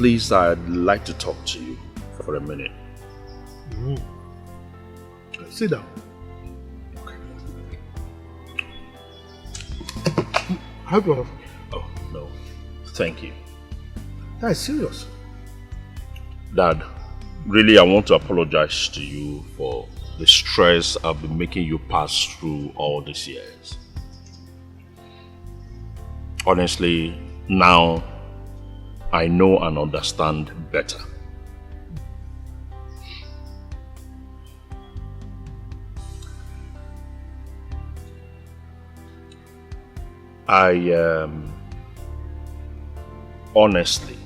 please, I'd like to talk to you for a minute. Sit down. How do you? Oh, no. Thank you. That is serious. Dad, really, I want to apologize to you for the stress I've been making you pass through all these years. Honestly, now I know and understand better. I honestly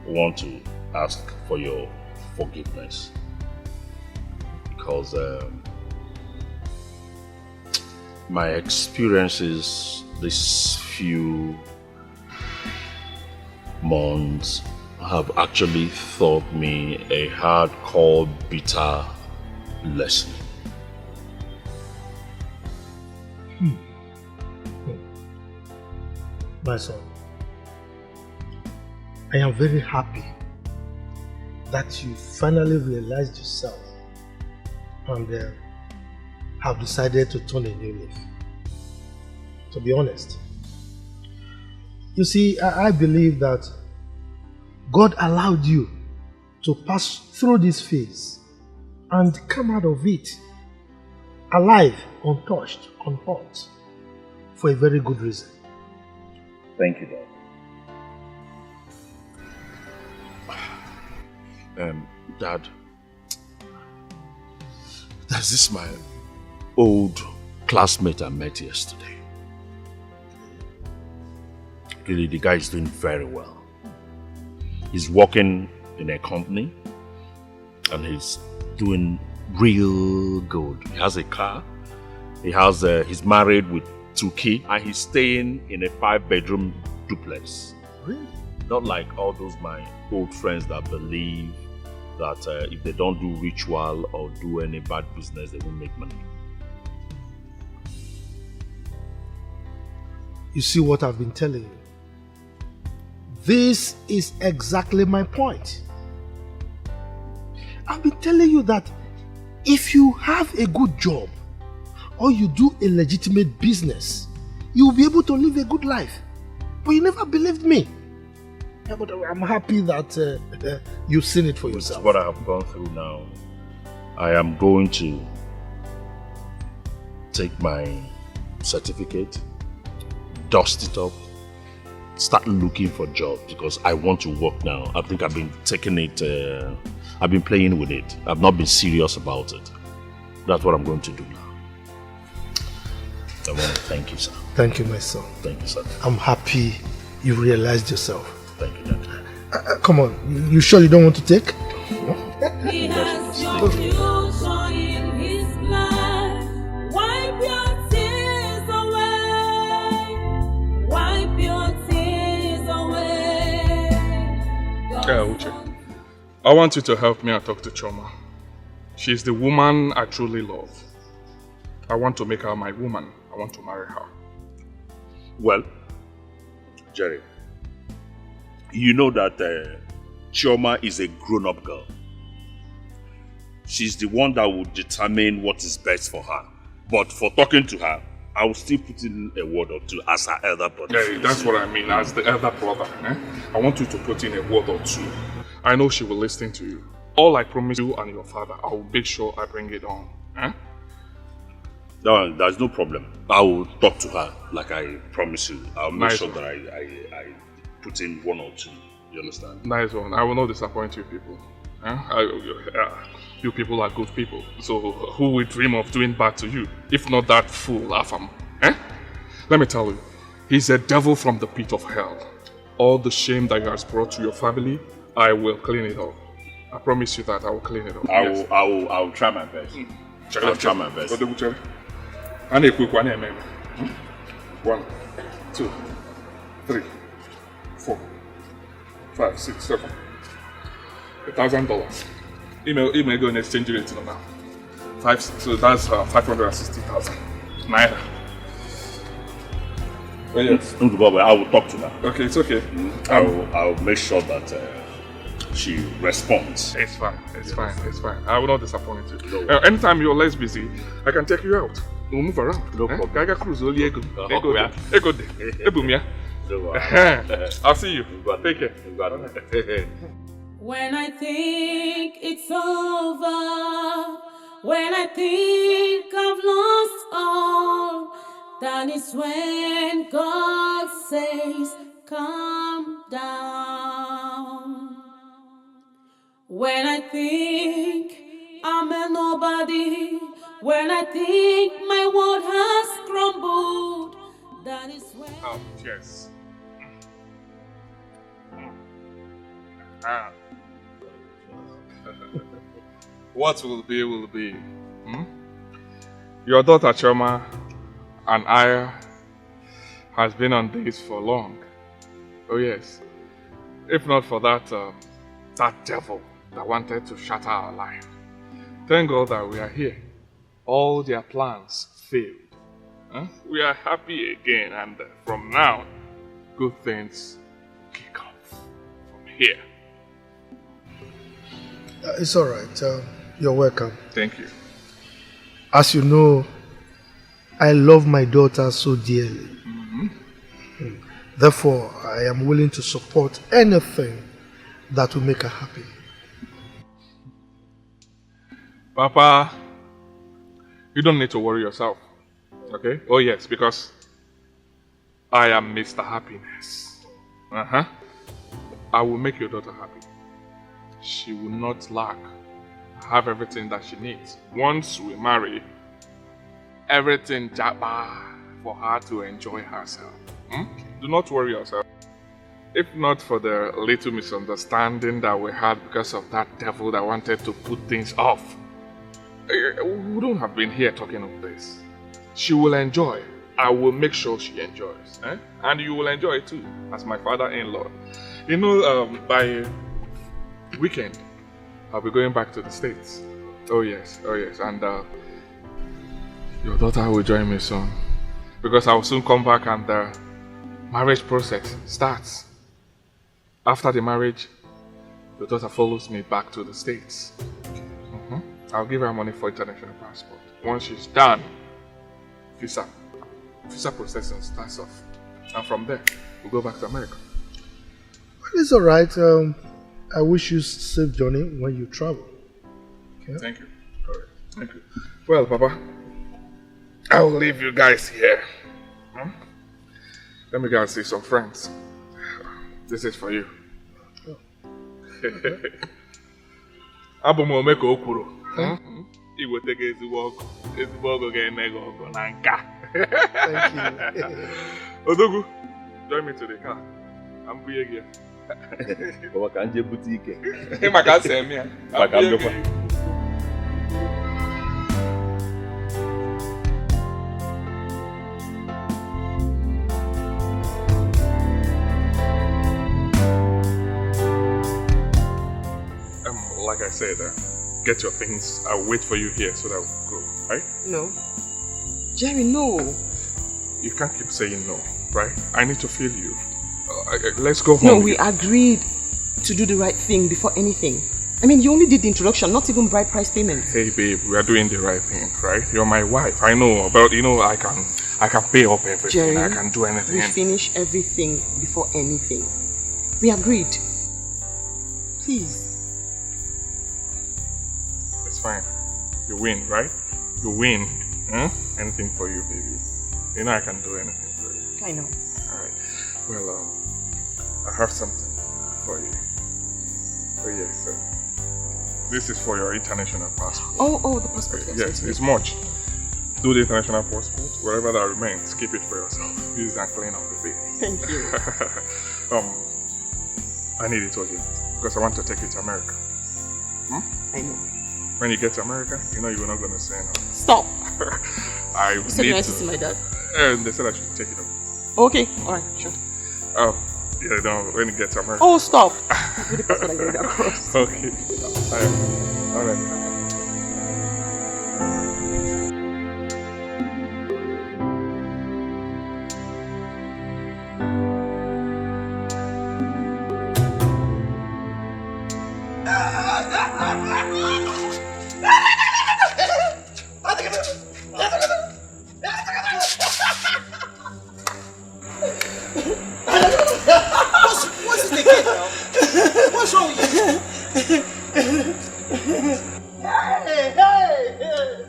want to ask for your forgiveness because my experiences these few months have actually taught me a hardcore, bitter lesson. My son, I am very happy that you finally realized yourself and have decided to turn a new leaf. To be honest, you see, I believe that God allowed you to pass through this phase and come out of it alive, untouched, unhurt, for a very good reason. Thank you, Dad. Dad, there's this my old classmate I met yesterday. Really, the guy is doing very well. He's working in a company and he's doing real good. He has a car. He's married with 2 kids and he's staying in a 5-bedroom duplex. Really? Not like all those my old friends that believe that if they don't do ritual or do any bad business, they won't make money. You see what I've been telling you? This is exactly my point. I've been telling you that if you have a good job or you do a legitimate business, you will be able to live a good life. But you never believed me. Yeah, but I'm happy that you've seen it for yourself. What I have gone through now, I am going to take my certificate, dust it up, start looking for jobs because I want to work now. I think I've been taking it, I've been playing with it. I've not been serious about it. That's what I'm going to do now. I want to thank you, sir. Thank you, my son. Thank you, sir. I'm happy you realized yourself. Thank you, Dad. Come on, you sure you don't want to take? He has your future in his plan. Wipe your tears away. Wipe your tears away. Uche, I want you to help me and talk to Choma. She's the woman I truly love. I want to make her my woman. I want to marry her. Well, Jerry, you know that Chioma is a grown-up girl. She's the one that will determine what is best for her. But for talking to her, I will still put in a word or two as her elder brother. Yeah, that's what I mean, as the elder brother. I want you to put in a word or two. I know she will listen to you. All I promise you and your father, I will make sure I bring it on. No, there's no problem. I will talk to her like I promise you. I'll make sure that I put in 1 or 2. You understand? Nice one. I will not disappoint you people. You people are good people. So who will dream of doing bad to you? If not that fool, Afam. Let me tell you, he's a devil from the pit of hell. All the shame that he has brought to your family, I will clean it up. I promise you that I will clean it up. I will try my best. I'll try my best. 1, 2, 3, 4, 5, 6, 7. $1,000. Email go and exchange rate now. 5, so that's 560,000 naira. Oh, yes. I will talk to her. Okay, it's okay. I'll make sure that she responds. It's fine. It's fine. It's fine. I will not disappoint you. Anytime you're less busy, I can take you out. We'll move around. No problem. Gaga cruise, only ego. I'll see you. Take care. When I think it's over, when I think I've lost all, that is when God says, calm down. When I think I'm a nobody, when I think my world has crumbled, that is when... Oh, cheers. What will be, will be. Hmm? Your daughter Choma and I has been on this for long. Oh yes. If not for that, that devil that wanted to shatter our life. Thank God that we are here. All their plans failed. Huh? We are happy again, and from now, good things kick off from here. It's all right. You're welcome. Thank you. As you know, I love my daughter so dearly. Therefore, I am willing to support anything that will make her happy. Papa, you don't need to worry yourself. Okay? Oh yes, because I am Mr. Happiness. I will make your daughter happy. She will not lack. Have everything that she needs. Once we marry, everything jabba for her to enjoy herself. Do not worry yourself. If not for the little misunderstanding that we had because of that devil that wanted to put things off, we wouldn't have been here talking of this. She will enjoy. I will make sure she enjoys. And you will enjoy it too, as my father-in-law. You know, by weekend, I'll be going back to the States. Oh yes. And your daughter will join me soon. Because I will soon come back and the marriage process starts. After the marriage, your daughter follows me back to the States. I'll give her money for international passport. Once she's done, visa processing starts off. And from there, we'll go back to America. Well, it's all right. I wish you safe journey when you travel. Okay? Thank you. All right. Thank you. Well, Papa, I'll leave you guys here. Let me go and see some friends. This is for you. Abu Omeka Okuro. He will take his walk. His walk again, na nka. Thank you. Odogu, join me to the car. I'm here again. Baba can je boutique. I can't say me. Like I said, get your things. I'll wait for you here so that we'll go, right? No. Jerry, no. You can't keep saying no, right? I need to feel you. Let's go home. No, we agreed to do the right thing before anything. I mean, you only did the introduction, not even bride price payment. Hey babe, we are doing the right thing, right? You're my wife, I know, but you know, I can pay up everything. Jerry, I can do anything. We finish everything before anything. We agreed. Please. It's fine. You win, right? You win. Anything for you, baby. You know I can do anything for you. I know. Alright. Well, I have something for you. Oh yes, this is for your international passport. Oh, the passport. Yes, it's much. Do the international passport. Whatever that remains, keep it for yourself. Use it and clean up the baby. Thank you. I need it urgent because I want to take it to America. I know. When you get to America, you know you're not going to say no. Stop. You said you to see my dad. And they said I should take it up. Okay, alright, sure. Yeah, no, when you get to America. Oh, stop. With the passport I get it across. Okay. Alright. Say now. What's wrong with you? Hey!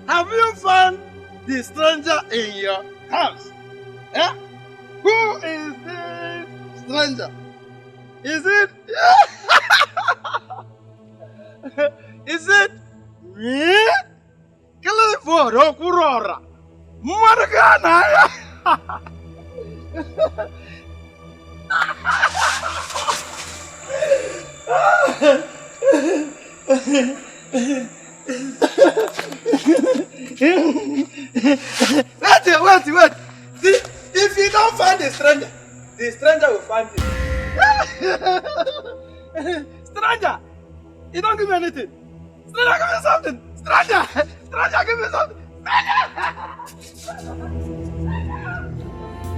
Have you found the stranger in your house? Eh? Who is this stranger? Is it? Is it me? Clifford Okurora. Margana. Wait. If you don't find the stranger will find you. Stranger, you don't give me anything. Stranger, give me something. Stranger, give me something.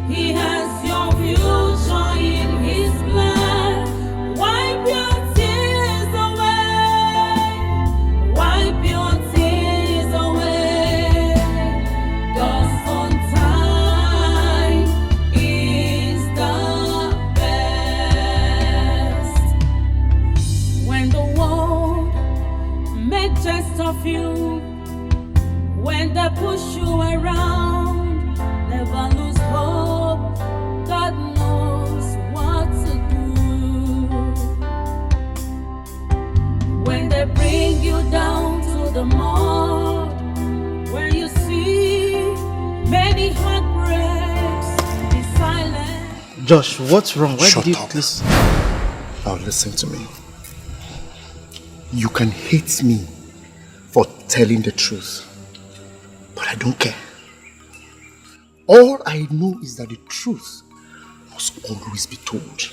He has your future in his blood. Wipe your tears away. Wipe your tears away. 'Cause on time is the best. When the world make jest of you, when they push you around, never lose hope. God knows what to do. When they bring you down to the mud, when you see many heartbreaks, be silent. Josh, what's wrong? Why Shut did you up. listen? Now listen to me. You can hate me for telling the truth, but I don't care. All I know is that the truth must always be told.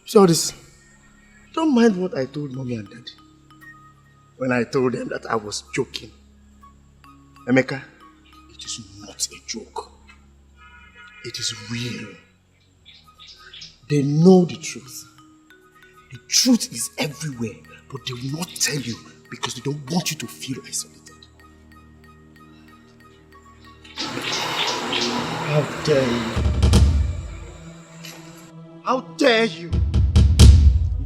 So this, don't mind what I told mommy and daddy when I told them that I was joking. Emeka, it is not a joke. It is real. They know the truth. The truth is everywhere, but they will not tell you because they don't want you to feel isolated. How dare you? How dare you?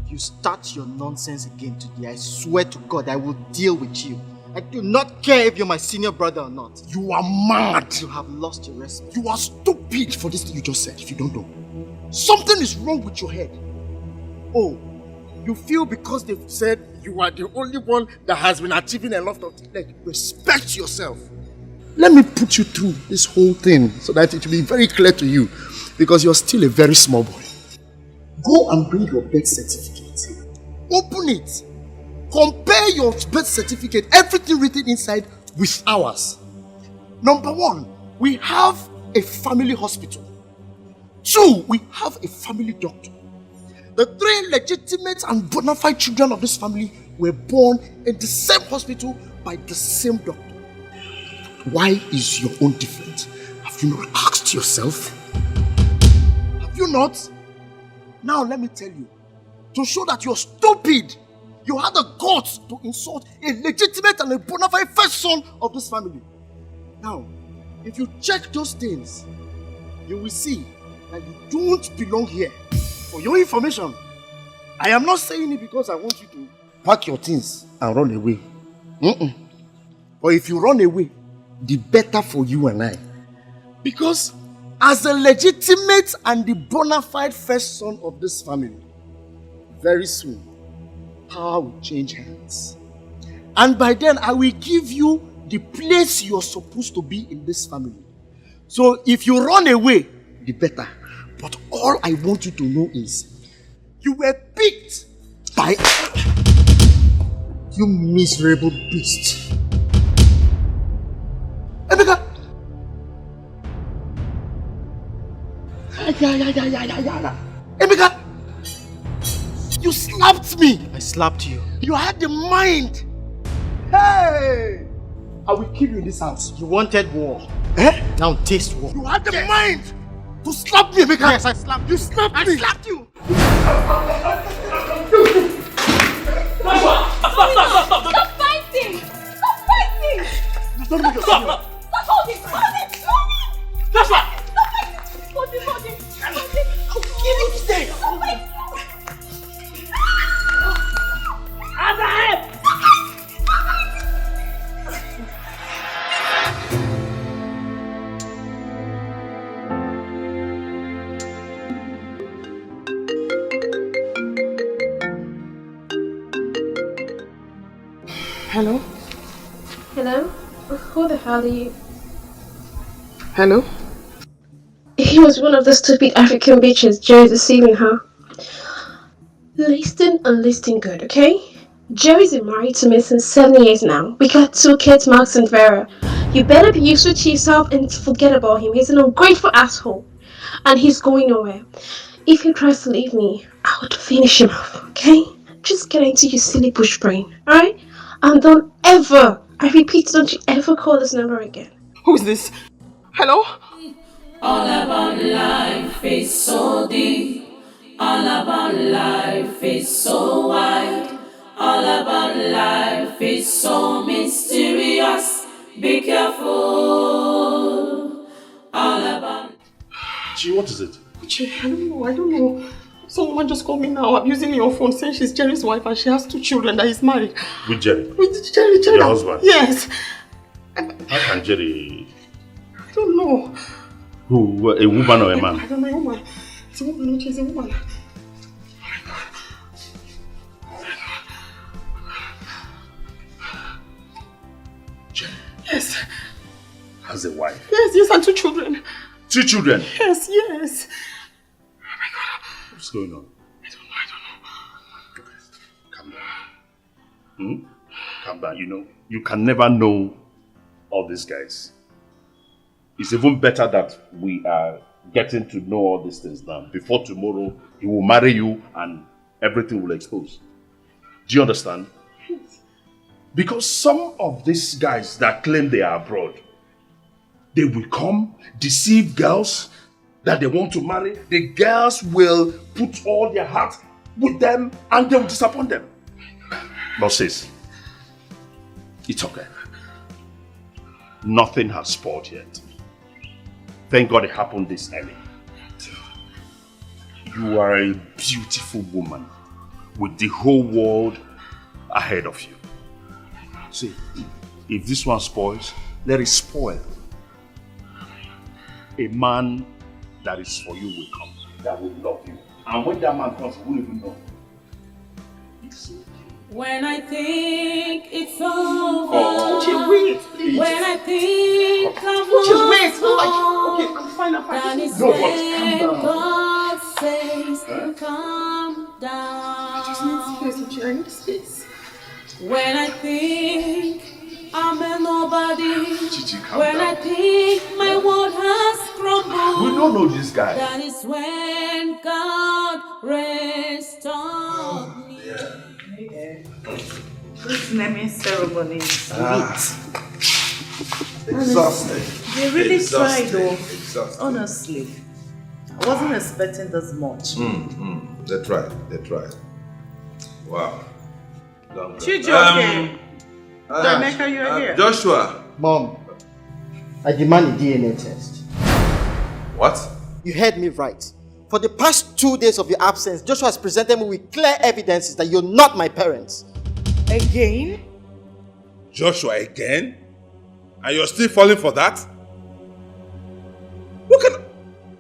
If you start your nonsense again today, I swear to God I will deal with you. I do not care if you're my senior brother or not. You are mad. You have lost your respect. You are stupid for this thing you just said, if you don't know. Something is wrong with your head. Oh, you feel because they've said you are the only one that has been achieving a lot of things. Like, respect yourself. Let me put you through this whole thing so that it will be very clear to you, because you're still a very small boy. Go and bring your birth certificate. Open it. Compare your birth certificate, everything written inside, with ours. Number 1, we have a family hospital. 2, we have a family doctor. The 3 legitimate and bona fide children of this family were born in the same hospital by the same doctor. Why is your own different? Have you not asked yourself? Have you not? Now let me tell you, to show that you're stupid, you had the guts to insult a legitimate and a bona fide first son of this family. Now, if you check those things, you will see that you don't belong here. For your information, I am not saying it because I want you to pack your things and run away. But if you run away, the better for you and I. Because as a legitimate and the bona fide first son of this family, very soon, power will change hands. And by then, I will give you the place you're supposed to be in this family. So if you run away, the better. But all I want you to know is, you were picked by... You miserable beast. Emeka! Emeka! You slapped me! I slapped you. You had the mind! Hey! I will kill you in this house. You wanted war. Eh? Now taste war. You had the mind to slap me, Emeka! Yes, I slapped you. You slapped me! I slapped you! Stop fighting! Stop fighting! Don't make yourself. Stop holding! Hold it! Joshua! Stop fighting! Hold Hello? Hello? Who the hell are you? Hello? He was one of the stupid African bitches Joe is deceiving her. Listen and listen good, okay? Joey's been married to me since 7 years now. We got 2 kids, Max and Vera. You better be used to yourself and forget about him. He's an ungrateful asshole. And he's going nowhere. If he tries to leave me, I would finish him off, okay? Just get into your silly bush brain, alright? And don't ever, I repeat, don't you ever call this number again. Who is this? Hello? All about life is so deep. All about life is so wide. All about life is so mysterious. Be careful. All about. Gee, what is it? I don't know. Someone just called me now abusing your phone, saying she's Jerry's wife and she has 2 children that he's married. With Jerry? With Jerry. Your husband? Yes. How can Jerry... I don't know. Who? A woman or a man? I don't know, a woman. It's a woman, she's a woman. Jerry? Yes. Has a wife? Yes, and 2 children. 2 children? Yes. Oh my God. What's going on? I don't know. Calm down. Calm down. You know, you can never know all these guys. It's even better that we are getting to know all these things now. Before tomorrow, he will marry you and everything will expose. Do you understand? Because some of these guys that claim they are abroad, they will come, deceive girls that they want to marry. The girls will put all their heart with them and they will disappoint them. But sis, it's okay. Nothing has spoiled yet. Thank God it happened this early. You are a beautiful woman with the whole world ahead of you. See, if this one spoils, let it spoil. A man that is for you will come, that will love you. And when that man comes, you won't even know. It's okay. When I think it's over. Wait, please. When I think I'm Wait. Okay, I'm fine. that is No, when calm down. God says, calm down. I need space. When I think I'm a nobody. Gigi, calm When down. I think my world has crumbled. We don't know this guy. That is when God restored me. This naming ceremony is Exhausting. They really tried though. Exhausting. Honestly. I wasn't expecting this much. They tried. Wow. Chijioke. Jamaica, you're here. Joshua. Mom, I demand a DNA test. What? You heard me right. For the past 2 days of your absence, Joshua has presented me with clear evidences that you're not my parents. Again? Joshua again? And you're still falling for that? Look at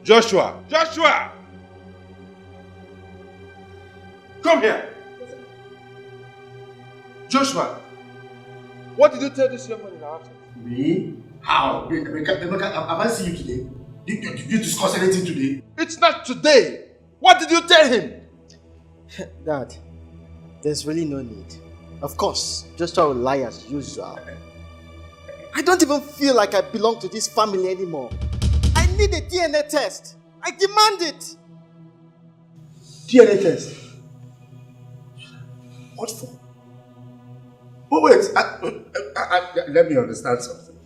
Joshua! Come here! Joshua! What did you tell this young man in our absence? Me? How? Emeka, have I seen you today? Did you discuss anything today? It's not today! What did you tell him? Dad, there's really no need. Of course, Joshua will lie as usual. I don't even feel like I belong to this family anymore. I need a DNA test. I demand it. DNA test? What for? Oh wait, let me understand something.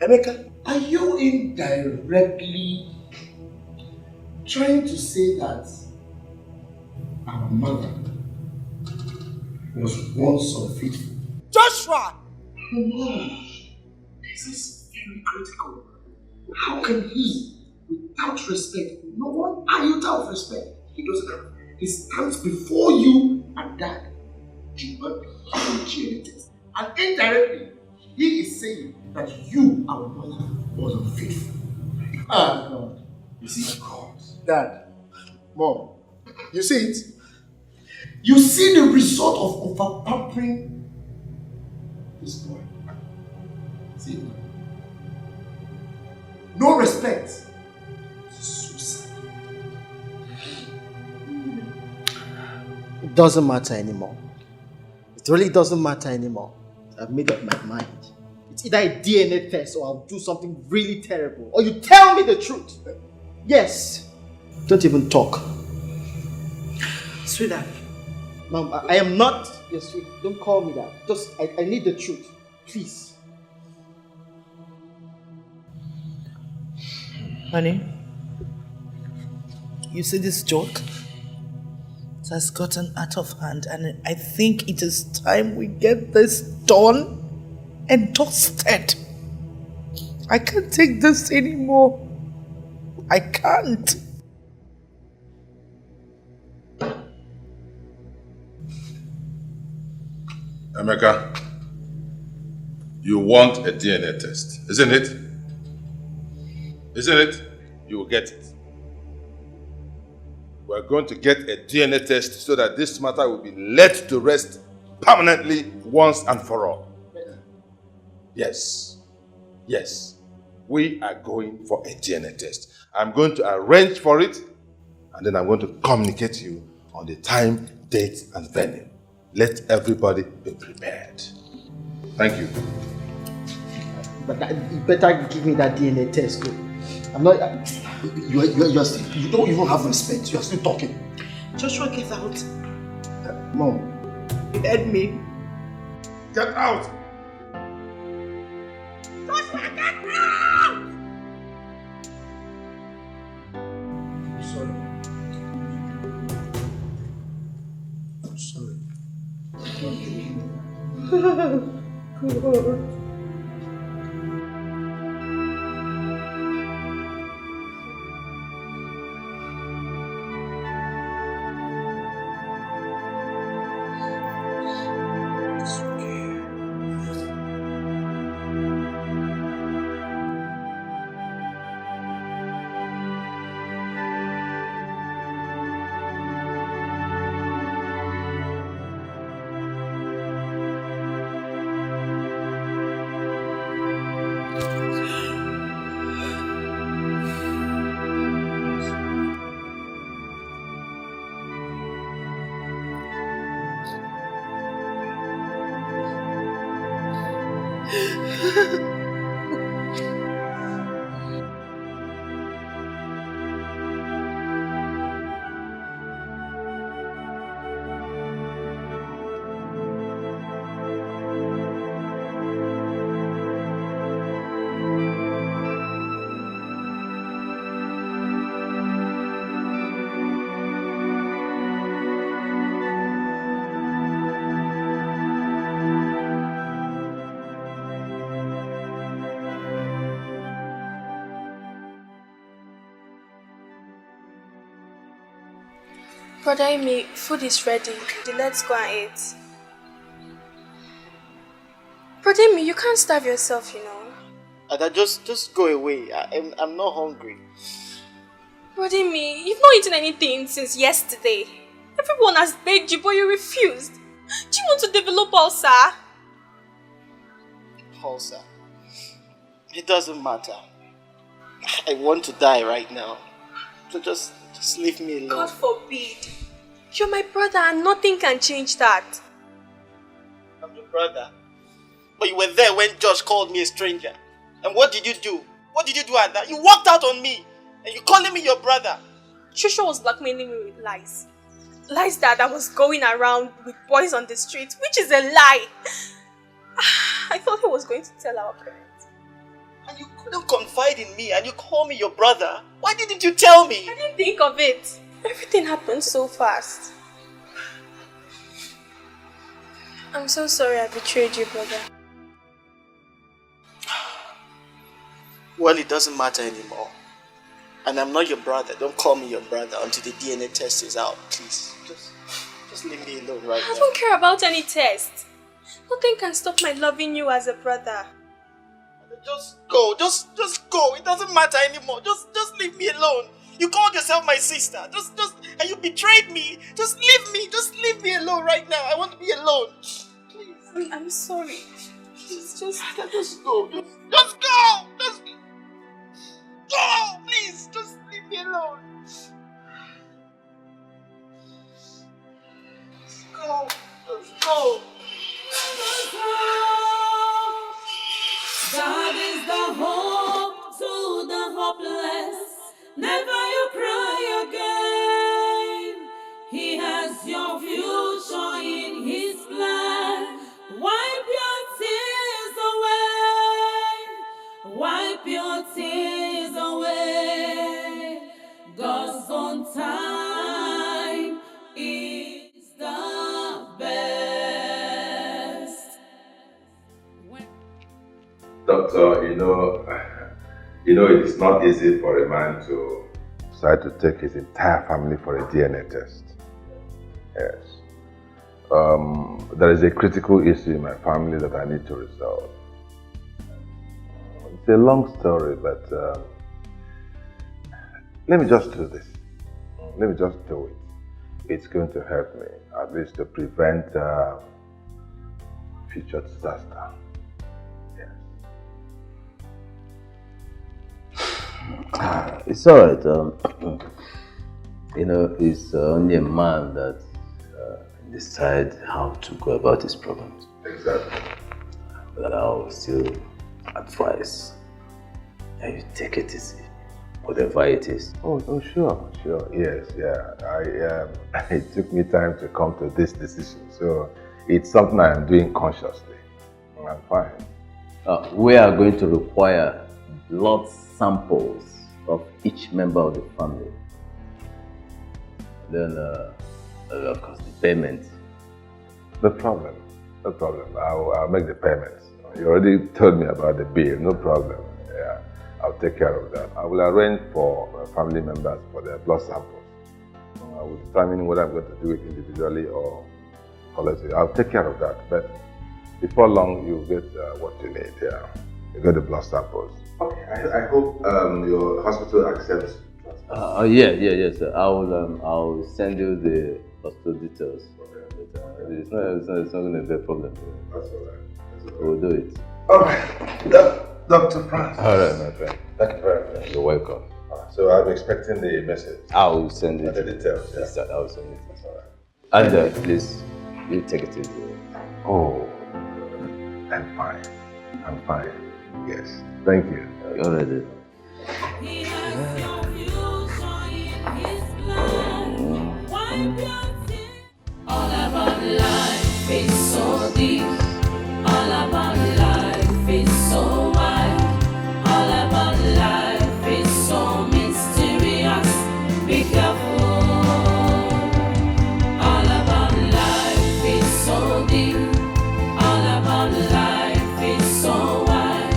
Emeka, are you indirectly trying to say that our mother was once unfaithful? Joshua! No, this is very critical. How can he, without respect, no one iota of respect, he doesn't have, he stands before you and dad, demand opportunities, and indirectly, he is saying that you, our mother, was unfaithful. Ah, God. You see, God, Dad, Mom, you see it? You see the result of over-pampering This boy. See? No respect. Suicide. It doesn't matter anymore. It really doesn't matter anymore. I've made up my mind. It's either a DNA test or I'll do something really terrible. Or you tell me the truth. Yes. Don't even talk. Sweetheart. Mom, I am not your sweet. Don't call me that. Just, I need the truth. Please. Honey, you see this joke? It has gotten out of hand, and I think it is time we get this done and dusted. I can't take this anymore. I can't. Emeka, you want a DNA test, isn't it? Isn't it? You will get it. We're going to get a DNA test so that this matter will be laid to rest permanently once and for all. Yes. Yes. We are going for a DNA test. I'm going to arrange for it, and then I'm going to communicate to you on the time, date, and venue. Let everybody be prepared. Thank you. But you better give me that DNA test too. I'm not... You don't even have respect. You are still talking. Joshua, get out. Mom. You heard me. Get out! Joshua, get out! Sorry. God. Brother Amy, food is ready. Let's go and eat. Brother Amy, you can't starve yourself, you know. Ada, just go away. I'm not hungry. Brother Amy, you've not eaten anything since yesterday. Everyone has begged you, but you refused. Do you want to develop ulcer? Ulcer? It doesn't matter. I want to die right now. So just leave me alone. God forbid. You're my brother and nothing can change that. I'm your brother. But you were there when Josh called me a stranger. And what did you do? What did you do at that? You walked out on me. And you calling me your brother. Joshua was blackmailing me with lies. Lies that I was going around with boys on the street, which is a lie. I thought he was going to tell our parents. And you couldn't confide in me and you call me your brother. Why didn't you tell me? I didn't think of it. Everything happened so fast. I'm so sorry I betrayed you, brother. Well, it doesn't matter anymore. And I'm not your brother. Don't call me your brother until the DNA test is out, please. Just leave me alone right now. I don't care about any test. Nothing can stop my loving you as a brother. Just go. Just go. It doesn't matter anymore. Just leave me alone. You called yourself my sister. And you betrayed me. Just leave me. Just leave me alone right now. I want to be alone. Please. I'm sorry. Just let us go. Just go! Just go! Please, just leave me alone. Let's go. Let's go. God is the hope to the hopeless. Never you cry again. He has your future in His plan. Wipe your tears away. Wipe your tears away. God's own time is the best. Doctor, it is not easy for a man to decide to take his entire family for a DNA test. Yes. There is a critical issue in my family that I need to resolve. It's a long story, but let me just do this. Let me just do it. It's going to help me, at least to prevent future disaster. It's alright. It's only a man that decide how to go about his problems. Exactly. But I'll still advise that you take it easy, whatever it is. Oh, sure. Yes, yeah. It took me time to come to this decision, so it's something I am doing consciously. I'm fine. We are going to require blood samples of each member of the family. Then, of course, the payment. No problem. I'll make the payments. You already told me about the bill. No problem. Yeah, I'll take care of that. I will arrange for family members for their blood samples. I will determine whether I'm going to do it individually or collectively. I'll take care of that. But before long, you'll get what you need. Yeah, you get the blood samples. Okay. I hope your hospital accepts. Yes. I'll send you the hospital details. Okay. It's not going to be a problem. That's all right. We'll do it. All right. Dr. Francis. All right, my friend. Thank you very much. You're welcome. So I'm expecting the message. I will send it. And the details. Yeah. Yes, I will send it. That's all right. And please, you take it easy. Oh, I'm fine. Yes. Thank you. You're ready. He has your future in His plan. Wipe your tears. All about life is so deep. All about life is so wide. All about life is so mysterious. Be careful. All about life is so deep. All about life is so wide.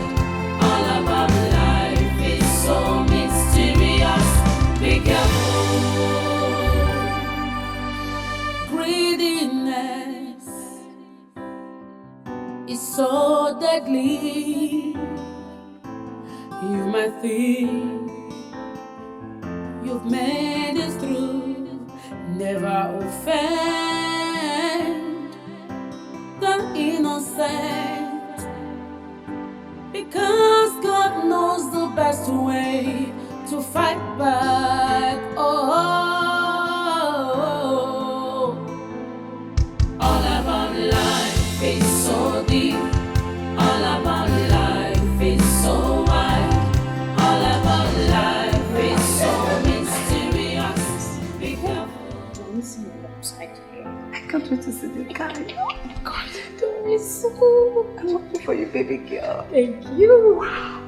All about life is so mysterious. Be careful. Greediness is so deadly. You might think you've made it through. Never offend the innocent, because God knows the best way to fight back. All about life is so deep. All about life is so wide. All about life is so mysterious. Be careful. Don't see me upside here. I can't wait to see the guy. Oh God, don't miss so. I'm happy for you, baby girl. Thank you. Wow.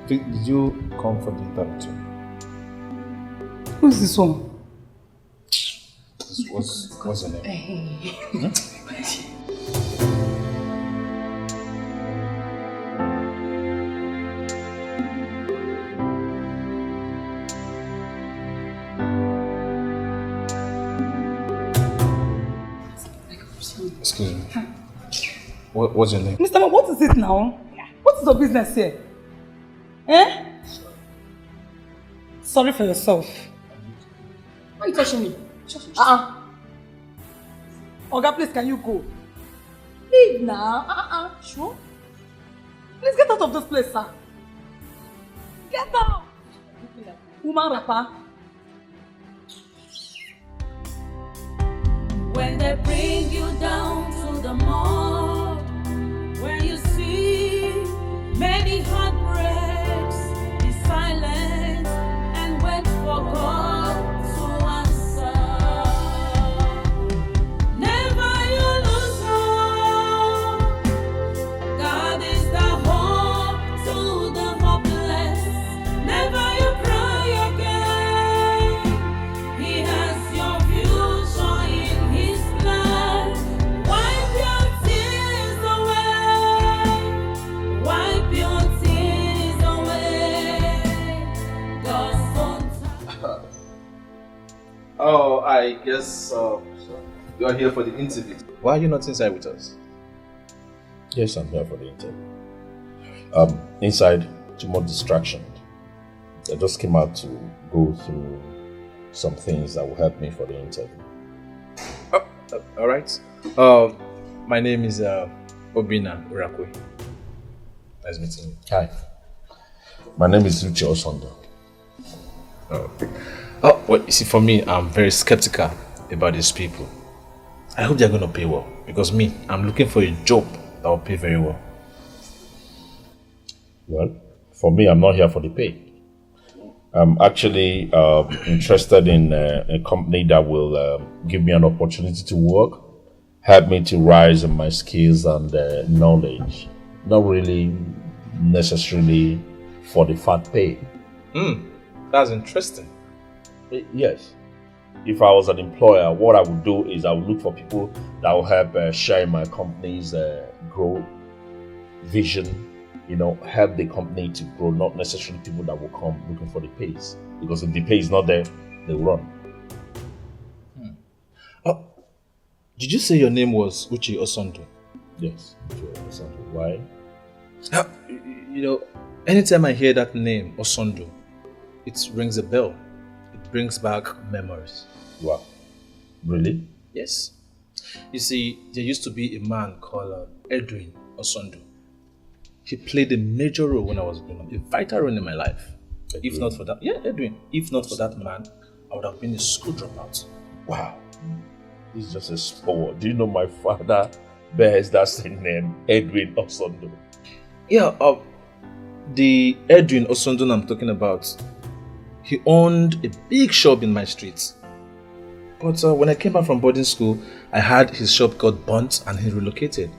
Did you come for the interview? Who's this one? What's your name? Hey. Excuse me. What's your name? Mr. Man, what is it now? What is your business here? Eh? Sorry for yourself. Why are you touching me? Oga, please, can you go? Leave now. Sure? Please get out of this place, sir. Get out! Woman rapper. When they bring you down to the mall, when you see many heartbreaks, be silent and wait for God to answer. Never you lose hope. God is the hope to the hopeless. Never you cry again. He has your future in His plan. Wipe your tears away. Wipe your tears away. God's son. Oh, I guess you are here for the interview. Why are you not inside with us? Yes, I'm here for the interview. Inside, too much distraction. I just came out to go through some things that will help me for the interview. All right. My name is Obina Urakwe. Nice meeting you. Hi. My name is Osondu. Well, you see, for me, I'm very skeptical about these people. I hope they're going to pay well, because me, I'm looking for a job that will pay very well. Well, for me, I'm not here for the pay. I'm actually interested in a company that will give me an opportunity to work, help me to rise in my skills and knowledge. Not really necessarily for the fat pay. That's interesting. Yes. If I was an employer, what I would do is I would look for people that will help share in my company's growth vision, help the company to grow, not necessarily people that will come looking for the pays. Because if the pay is not there, they'll run. Did you say your name was Uche Osondu? Yes, Uche Osondu. Why? Anytime I hear that name, Osondu, it rings a bell. It brings back memories. Wow. Really? Yes. You see, there used to be a man called Edwin Osondu. He played a major role when I was growing up, a vital role in my life. Edwin. If not for that, Edwin. If not for that man, I would have been a school dropout. Wow. This is just a sport. Do you know my father bears that same name, Edwin Osondu? Yeah, the Edwin Osondu I'm talking about, he owned a big shop in my street. But when I came back from boarding school, I had his shop got burnt and he relocated.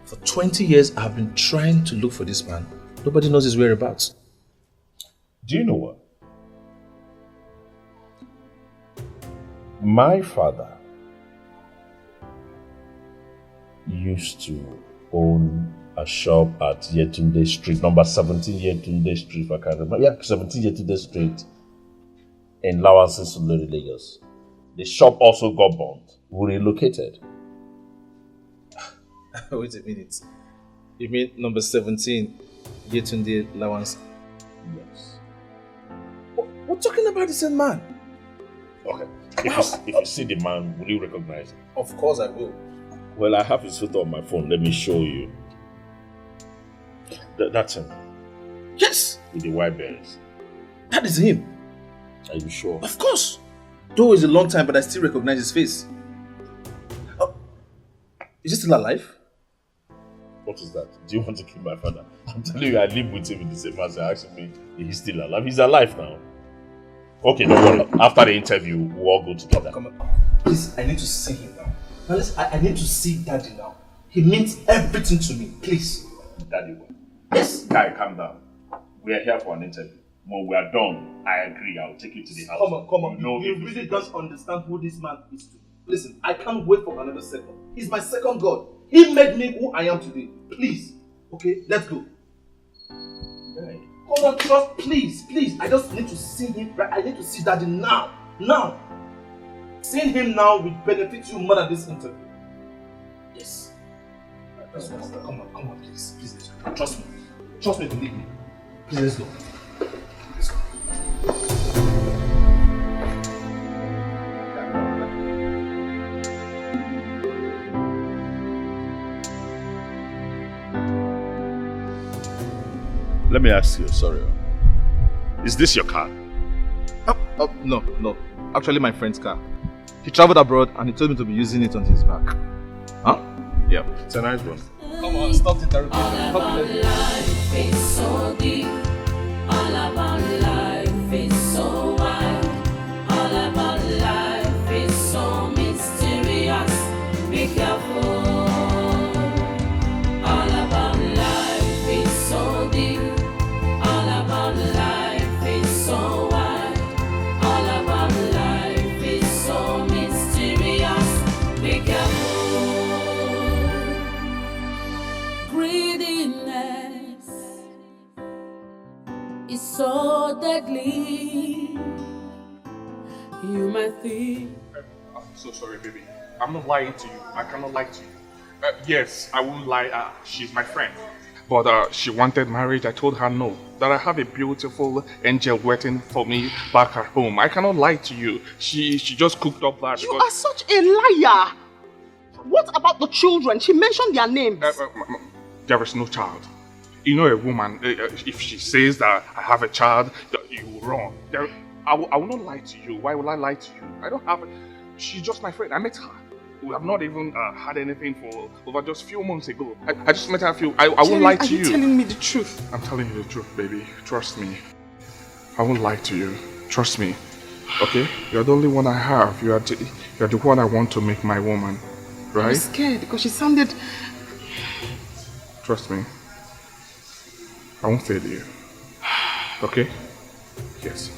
For 20 years, I have been trying to look for this man. Nobody knows his whereabouts. Do you know what? My father used to own a shop at Yetunde Street, number 17 Yetunde Street, if I can remember. Yeah, 17 Yetunde Street in Lawansi, Suluri, Lagos. The shop also got burnt. We relocated. Wait a minute. You mean number 17, Yetunde Lawansi? Yes. We're talking about the same man. Okay. If you see the man, will you recognize him? Of course I will. Well, I have his photo on my phone. Let me show you. That's him. Yes. With the white berries. That is him. Are you sure? Of course. Though it's a long time, but I still recognize his face. Is he still alive? What is that? Do you want to kill my father? I'm telling you, I live with him in the same house. You're asking me if he's still alive. He's alive now. Okay, don't worry. After the interview, we'll all go together. Come on. Please, I need to see him now. I need to see Daddy now. He means everything to me. Please. Daddy will. Yes. Guy, calm down. We are here for an interview. When we are done, I agree. I'll take you to the house. Come on. You really don't understand who this man is to. Listen, I can't wait for another second. He's my second God. He made me who I am today. Please. Okay, let's go. Right. Come on, trust, please. I just need to see him. Right? I need to see Daddy now. Seeing him now will benefit you more than this interview. Yes. Come on, please. Let's go. Trust me, believe me. Please, let's go. let me ask you, sorry. Is this your car? No. Actually, my friend's car. He traveled abroad and he told me to be using it on his back. Huh? Yeah, it's a nice one. Come on, stop interrupting. All about life is so deep. All about life is so wide. All about life is so mysterious. Be careful. All about life is so deep. All about life is so wide. All about life is so mysterious. Be careful. Greediness is so deadly. You might think. I'm so sorry, baby. I'm not lying to you. I cannot lie to you. Yes, I won't lie. She's my friend. But she wanted marriage. I told her no. That I have a beautiful angel waiting for me back at home. I cannot lie to you. She just cooked up that. You are such a liar. What about the children? She mentioned their names. There is no child. You know, a woman, if she says that I have a child, you're wrong. I will not lie to you. Why will I lie to you? I don't have. She's just my friend. I met her. We have not even had anything for over just a few months ago. I just met her I won't lie to you. Are you telling me the truth? I'm telling you the truth, baby. Trust me. I won't lie to you. Trust me. Okay? You're the only one I have. You're the one I want to make my woman. Right? I'm scared because she sounded... Trust me. I won't fail you. Okay? Yes.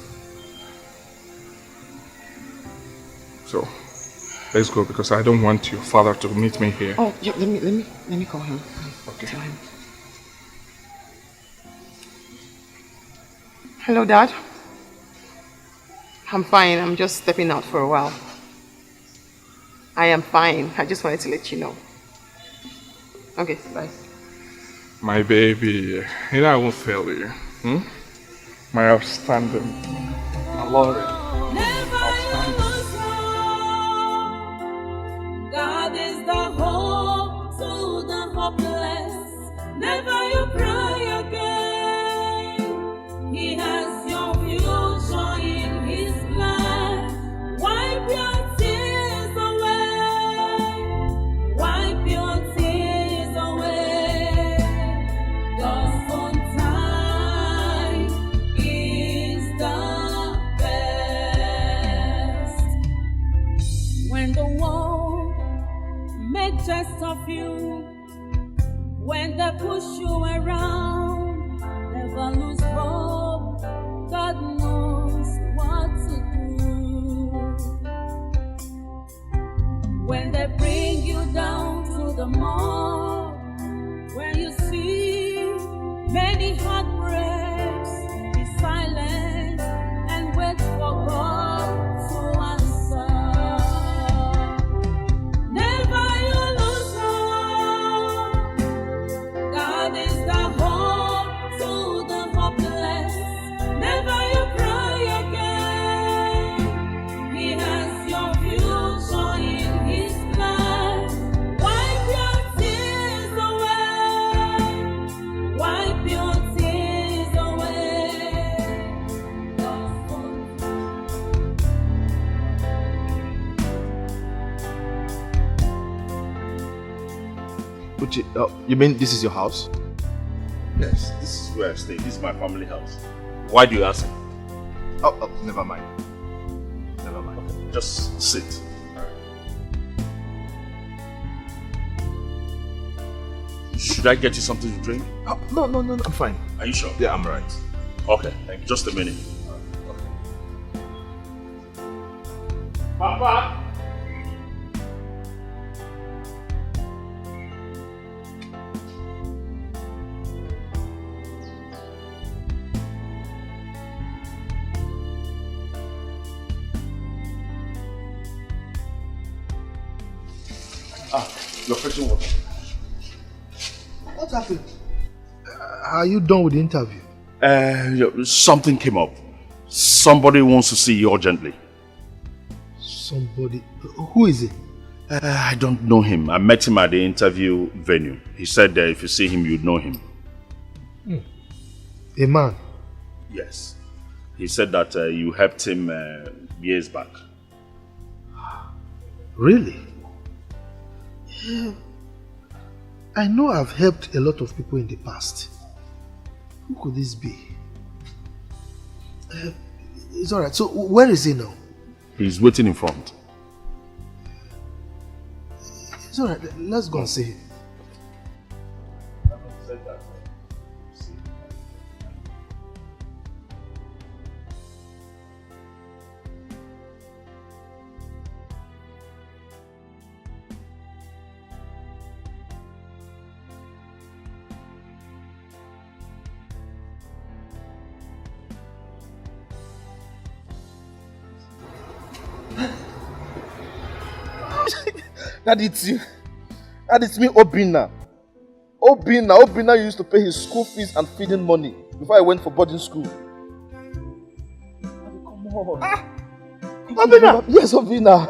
So, let's go because I don't want your father to meet me here. Oh, yeah, let me call him. Okay. Tell him. Hello, Dad. I'm fine. I'm just stepping out for a while. I am fine. I just wanted to let you know. Okay, bye. My baby, you know I won't fail you. My outstanding, my Lord. God is the hope to the hopeless. Never you cry again. He has your future in His plan. Wipe your tears away. Wipe your tears away. God's own time is the best. When the world make jest of you, when they push you around, never lose hope. God knows what to do. When they bring you down to the mud, when you see many heartbreaks, be silent and wait for God to answer. You mean this is your house? Yes, this is where I stay. This is my family house. Why do you ask? Oh, never mind. Never mind. Okay, just sit. Should I get you something to drink? Oh, no, I'm fine. Are you sure? Yeah, I'm right. Okay, thank you. Just a minute. Papa! You're fetching water. What happened? Are you done with the interview? Something came up. Somebody wants to see you urgently. Somebody? Who is it? I don't know him. I met him at the interview venue. He said that if you see him, you'd know him. A man? Yes. He said that you helped him years back. Really? Yeah. I know I've helped a lot of people in the past. Who could this be? It's alright. So where is he now? He's waiting in front. It's alright. Let's go and see him. That it's you. That is me, Obina. Obina used to pay his school fees and feeding money before I went for boarding school. Come on. Obina! Yes, Obina.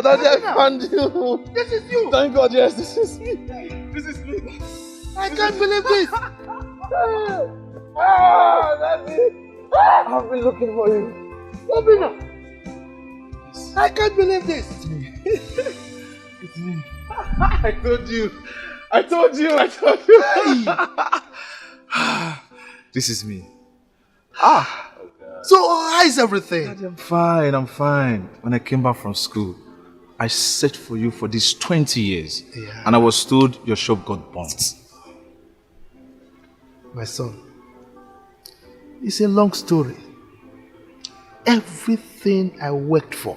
Daddy, I found you. This is you. Thank God, yes, this is me. This is me. I can't believe this. Daddy. I've been looking for you. Obina. I can't believe this. It's me. It's me. I told you. This is me. So how is everything? Daddy, I'm fine. When I came back from school, I searched for you for these 20 years. Yeah. And I was told your shop got burnt. My son, it's a long story. Everything I worked for.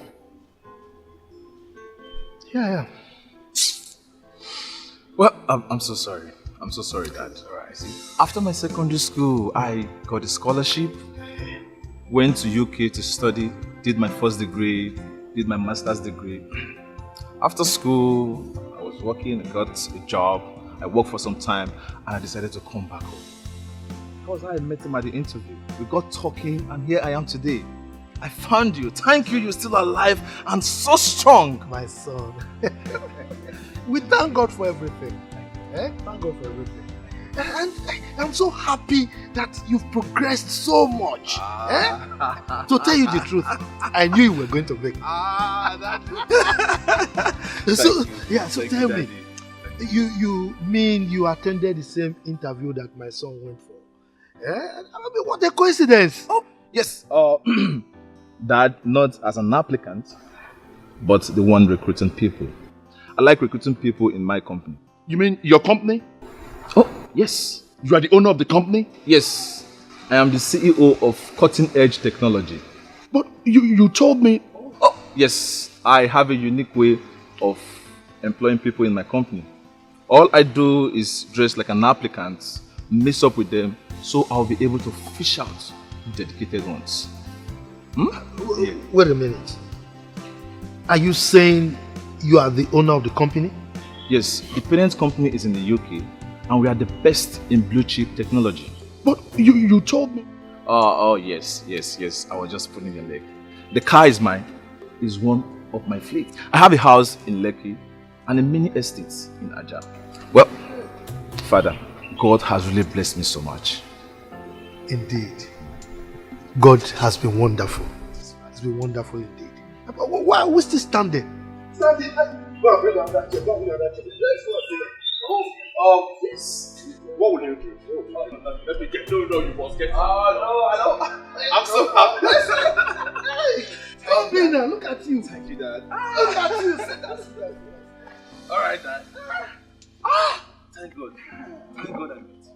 Yeah. Well, I'm so sorry. I'm so sorry, Dad. After my secondary school, I got a scholarship, went to UK to study, did my first degree, did my master's degree. After school, I was working, I got a job, I worked for some time, and I decided to come back home. Because I met him at the interview. We got talking, and here I am today. I found you. Thank you, you're still alive and so strong. My son. We thank God for everything. Thank God for everything. And I'm so happy that you've progressed so much. To tell you the truth, I knew you were going to make it. So tell me, you mean you attended the same interview that my son went for? I mean, what a coincidence. Oh, yes. Dad, not as an applicant, but the one recruiting people. I like recruiting people in my company. You mean your company? Oh, yes. You are the owner of the company? Yes. I am the CEO of Cutting Edge Technology. But you told me... Oh, yes. I have a unique way of employing people in my company. All I do is dress like an applicant, mix up with them, so I'll be able to fish out dedicated ones. Wait a minute. Are you saying you are the owner of the company? Yes, the parent company is in the UK and we are the best in blue chip technology. But you told me. Oh, yes. I was just pulling your leg. The car is mine. It's one of my fleet. I have a house in Lekki and a mini estate in Aja. Well, Father, God has really blessed me so much. Indeed. God has been wonderful. It's been wonderful indeed. Why are we still standing? Standing? Go and bring on that chair. Go and bring on that chair. Oh, yes. What will you do? Let me get. No, you must get. Oh, no, I don't. I'm so happy. Stop me now. Look at you. Thank you, Dad. Look at you. Alright, Dad. Thank God. Thank God I met.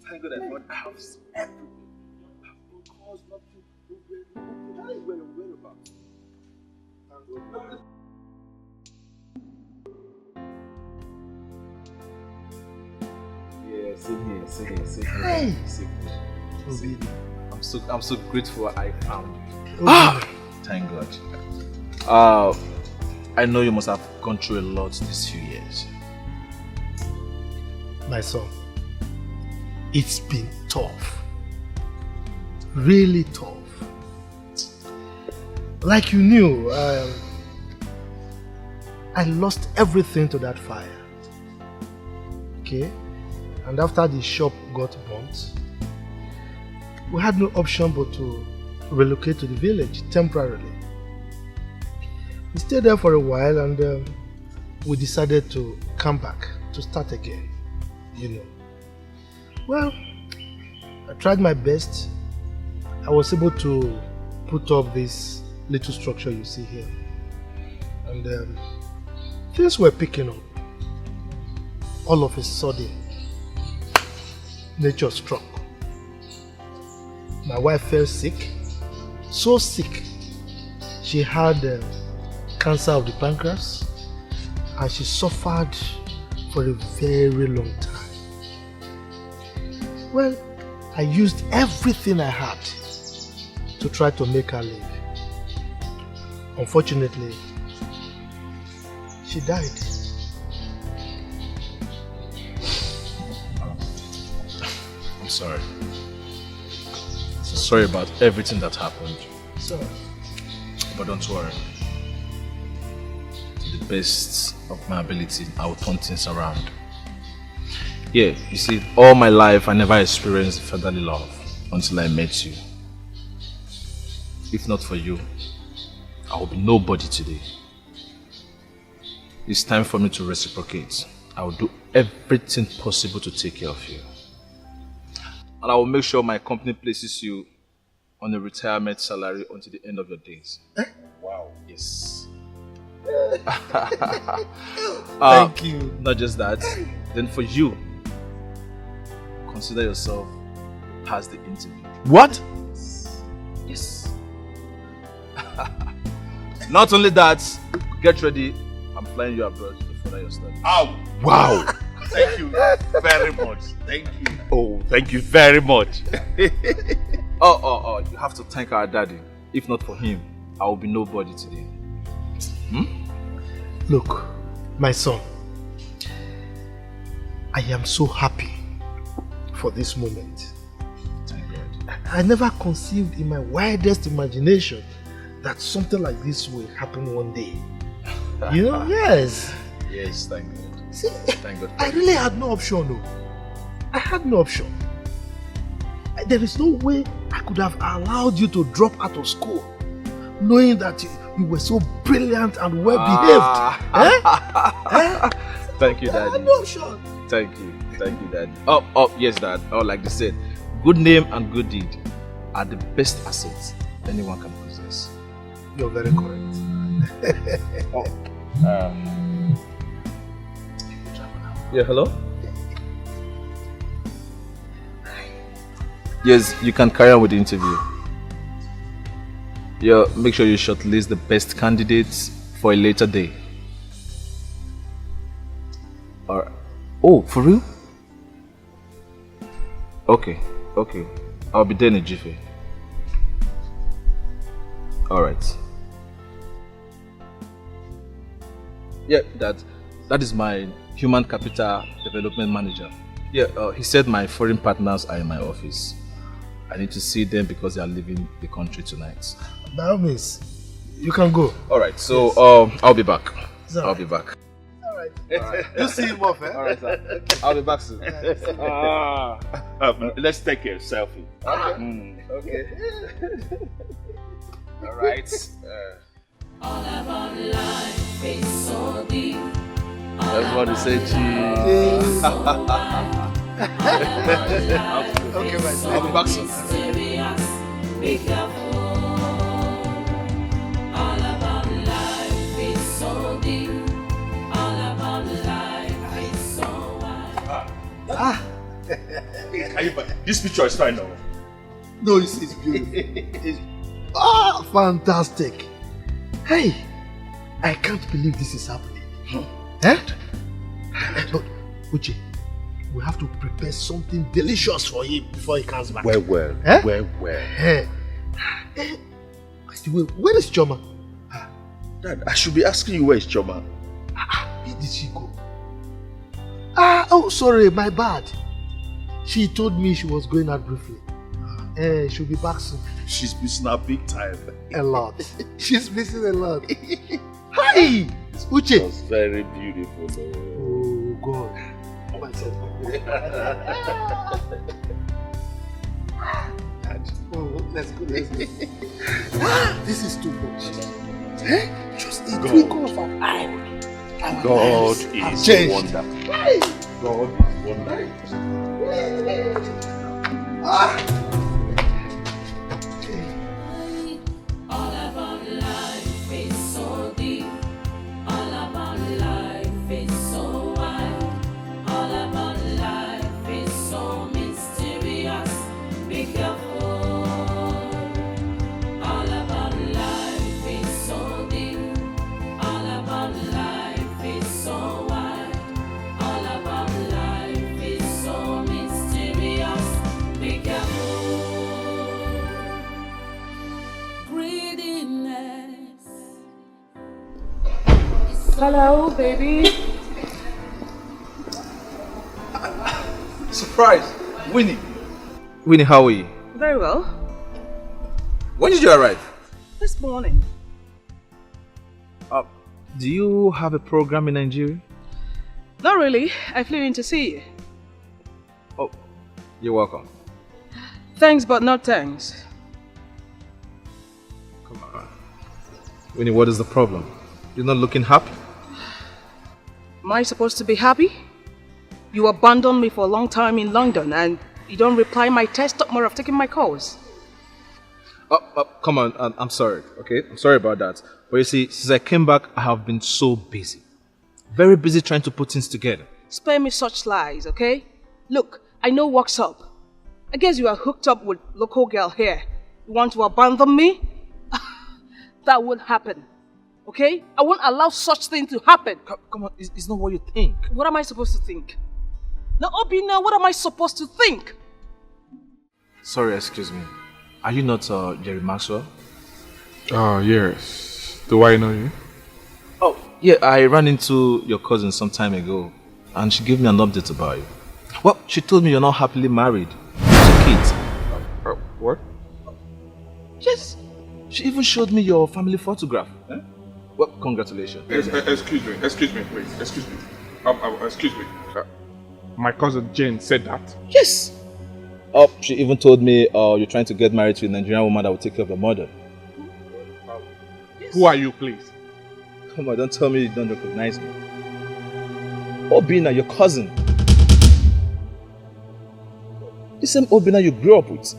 Thank God I found a house everywhere. Because nothing where your whereabouts. Yeah, same here. Hey. I'm so grateful I found you. Thank God. I know you must have gone through a lot these few years. My son, it's been tough. Really tough. Like you knew, I lost everything to that fire. Okay? And after the shop got burnt, we had no option but to relocate to the village temporarily. We stayed there for a while and we decided to come back to start again, you know. Well, I tried my best. I was able to put up this little structure you see here. And things were picking up. All of a sudden, nature struck. My wife fell sick, so sick. She had cancer of the pancreas and she suffered for a very long time. Well, I used everything I had to try to make her live. Unfortunately, she died. I'm sorry. So sorry about everything that happened. Sorry. But don't worry. To the best of my ability, I will turn things around. Yeah, you see, all my life I never experienced fatherly love until I met you. If not for you, I would be nobody today. It's time for me to reciprocate. I will do everything possible to take care of you. And I will make sure my company places you on a retirement salary until the end of your days. Wow. Yes. Thank you. Not just that. Then for you, consider yourself past the interview. What? Yes. Not only that, get ready. I'm flying you abroad to further your studies. Oh, wow. Thank you very much. Thank you. Oh, thank you very much. Oh, you have to thank our daddy. If not for him, I will be nobody today. Look, my son, I am so happy for this moment. Thank God. I never conceived in my wildest imagination that something like this will happen one day. You know, yes. Yes, thank God. See, Thank God. I really had no option, no. I had no option. There is no way I could have allowed you to drop out of school, knowing that you were so brilliant and well behaved. Thank you, I Daddy. had no option. Thank you, Daddy. Oh, yes, Dad. Oh, like they said, good name and good deed are the best assets anyone can possess. You're very correct. Yeah, hello? Yes, you can carry on with the interview. Yeah, make sure you shortlist the best candidates for a later day. Alright. Oh, for real? Okay. I'll be there in a jiffy. Alright. Yeah, that is my human capital development manager. Yeah, he said my foreign partners are in my office. I need to see them because they are leaving the country tonight. By all means, you can go. Alright, so Yes. I'll be back. I'll be back. Alright. You see him off, eh? Alright, sir. I'll be back soon. Let's take a selfie. Okay. Alright. All about life is so deep. Everybody say cheese. Okay, my son. I'll be back soon. Serious, be careful. All about life is so deep. All about life is so wide. This picture is fine now. No, it's beautiful. Fantastic. Hey, I can't believe this is happening. But, Uche, we have to prepare something delicious for him before he comes back. Well. By the way, where is Choma? Dad, I should be asking you where is Choma. Where did she go? Oh, sorry, my bad. She told me she was going out briefly. She'll be back soon. She's missing her big time. A lot. She's missing a lot. Hi! Uche! It's very beautiful. Oh, God. inside. Let's go. This is too much. Just a God. twinkle of an eye. God is changed. wonderful. God is wonderful. All about life is so deep. All about life is so wide. All about life is so mysterious. Be careful. All about life is so deep. All about life is so wide. All about life is so mysterious. Be careful. Greediness. Hello, baby. Surprise! Winnie! Winnie, how are you? Very well. When did you arrive? This morning. Do you have a program in Nigeria? Not really. I flew in to see you. Oh, you're welcome. Thanks, but not thanks. Come on. Winnie, what is the problem? You're not looking happy? Am I supposed to be happy? You abandoned me for a long time in London and you don't reply my text, stop more of taking my calls. Come on, I'm sorry, okay? I'm sorry about that. But you see, since I came back, I have been so busy. Very busy trying to put things together. Spare me such lies, okay? Look, I know what's up. I guess you are hooked up with local girl here. You want to abandon me? That won't happen, okay? I won't allow such thing to happen. Come on, it's not what you think. What am I supposed to think? Now, Obina, what am I supposed to think? Sorry, excuse me. Are you not Jerry Maxwell? Yes. Do I know you? Oh, yeah, I ran into your cousin some time ago and she gave me an update about you. Well, she told me you're not happily married. Two kids. What? Yes. She even showed me your family photograph. Eh? Well, congratulations. Excuse me, please. Excuse me. Excuse me. My cousin Jane said that. Yes. Oh, she even told me you're trying to get married to a Nigerian woman that will take care of the mother. Yes. Who are you, please? Come on, don't tell me you don't recognize me. Obina, your cousin. The same Obina you grew up with.